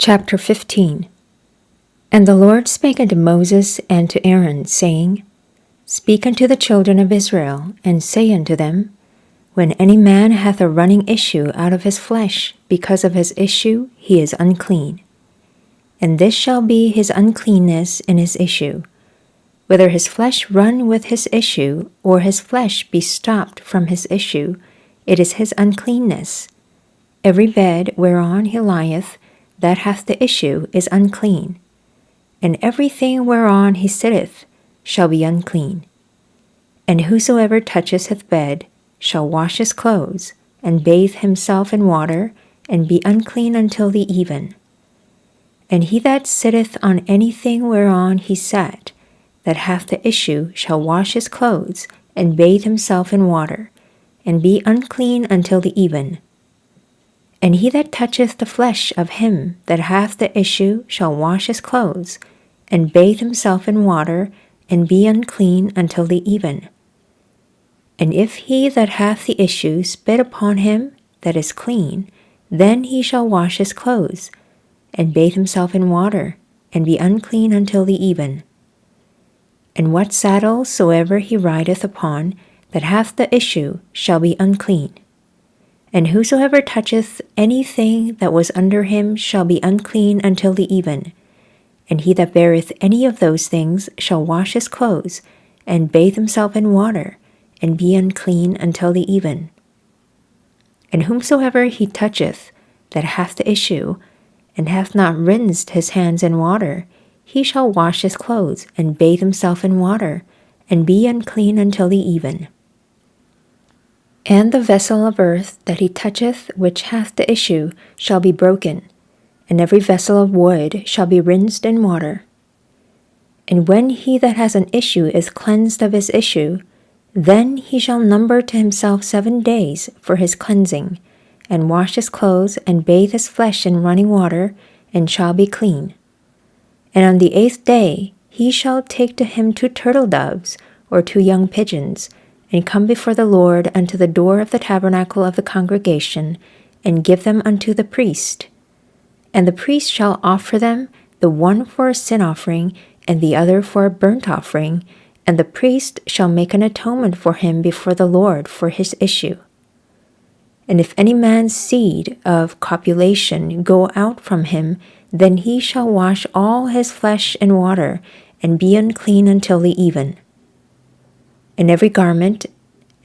Chapter 15. And the Lord spake unto Moses and to Aaron, saying, Speak unto the children of Israel, and say unto them, When any man hath a running issue out of his flesh, because of his issue he is unclean. And this shall be his uncleanness in his issue, whether his flesh run with his issue, or his flesh be stopped from his issue, it is his uncleanness. Every bed whereon he lieth, that hath the issue, is unclean. And everything whereon he sitteth shall be unclean. And whosoever toucheth his bed shall wash his clothes, and bathe himself in water, and be unclean until the even. And he that sitteth on anything whereon he sat, that hath the issue, shall wash his clothes, and bathe himself in water, and be unclean until the even. And he that toucheth the flesh of him that hath the issue shall wash his clothes, and bathe himself in water, and be unclean until the even. And if he that hath the issue spit upon him that is clean, then he shall wash his clothes, and bathe himself in water, and be unclean until the even. And what saddle soever he rideth upon that hath the issue shall be unclean. And whosoever toucheth anything that was under him shall be unclean until the even. And he that beareth any of those things shall wash his clothes, and bathe himself in water, and be unclean until the even. And whomsoever he toucheth that hath the issue, and hath not rinsed his hands in water, he shall wash his clothes, and bathe himself in water, and be unclean until the even. And the vessel of earth that he toucheth which hath the issue shall be broken, and every vessel of wood shall be rinsed in water. And when he that has an issue is cleansed of his issue, then he shall number to himself 7 days for his cleansing, and wash his clothes, and bathe his flesh in running water, and shall be clean. And on the 8th day he shall take to him 2 turtle doves, or 2 young pigeons, and come before the Lord unto the door of the tabernacle of the congregation, and give them unto the priest. And the priest shall offer them, the one for a sin offering, and the other for a burnt offering, and the priest shall make an atonement for him before the Lord for his issue. And if any man's seed of copulation go out from him, then he shall wash all his flesh in water, and be unclean until the even. And every garment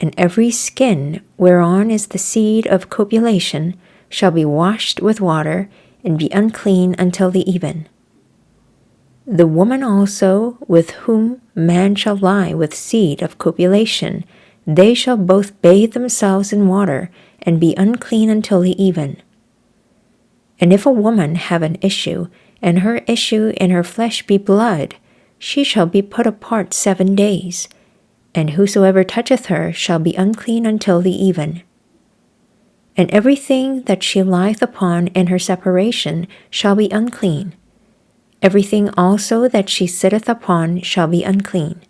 and every skin whereon is the seed of copulation shall be washed with water, and be unclean until the even. The woman also with whom man shall lie with seed of copulation, they shall both bathe themselves in water, and be unclean until the even. And if a woman have an issue, and her issue in her flesh be blood, she shall be put apart 7 days, and whosoever toucheth her shall be unclean until the even. And everything that she lieth upon in her separation shall be unclean. Everything also that she sitteth upon shall be unclean.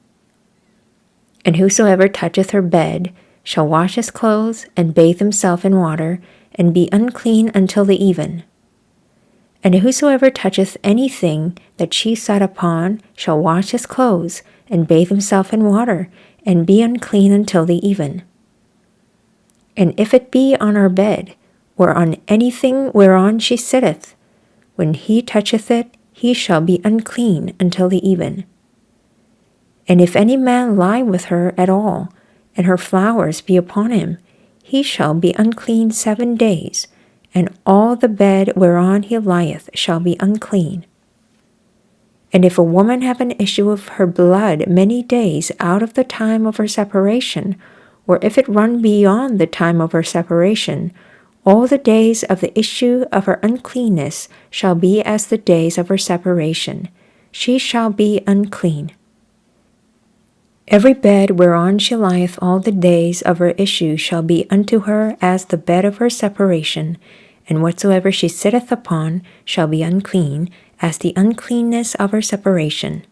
And whosoever toucheth her bed shall wash his clothes, and bathe himself in water, and be unclean until the even. And whosoever toucheth anything that she sat upon shall wash his clothes, and bathe himself in water, and be unclean until the even. And if it be on her bed, or on anything whereon she sitteth, when he toucheth it, he shall be unclean until the even. And if any man lie with her at all, and her flowers be upon him, he shall be unclean 7 days, and all the bed whereon he lieth shall be unclean. And if a woman have an issue of her blood many days out of the time of her separation, or if it run beyond the time of her separation, all the days of the issue of her uncleanness shall be as the days of her separation. She shall be unclean. Every bed whereon she lieth all the days of her issue shall be unto her as the bed of her separation, and whatsoever she sitteth upon shall be unclean, as the uncleanness of her separation.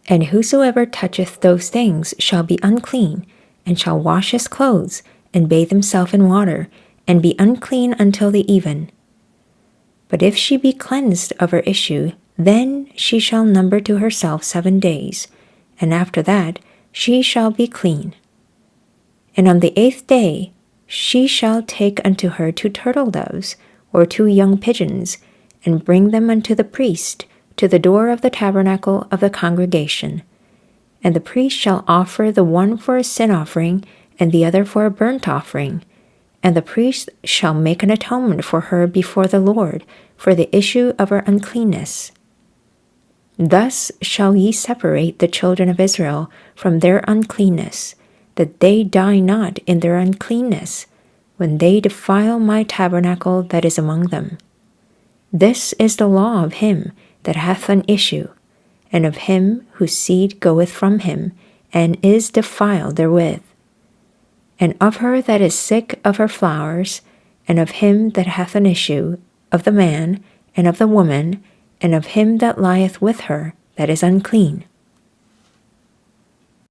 And whosoever toucheth those things shall be unclean, and shall wash his clothes, and bathe himself in water, and be unclean until the even. But if she be cleansed of her issue, then she shall number to herself 7 days, and after that she shall be clean. And on the 8th day she shall take unto her 2 turtle doves, or 2 young pigeons, and bring them unto the priest to the door of the tabernacle of the congregation. And the priest shall offer the one for a sin offering, and the other for a burnt offering. And the priest shall make an atonement for her before the Lord for the issue of her uncleanness. Thus shall ye separate the children of Israel from their uncleanness, that they die not in their uncleanness, when they defile my tabernacle that is among them. This is the law of him that hath an issue, and of him whose seed goeth from him, and is defiled therewith, and of her that is sick of her flowers, and of him that hath an issue, of the man, and of the woman, and of him that lieth with her, that is unclean.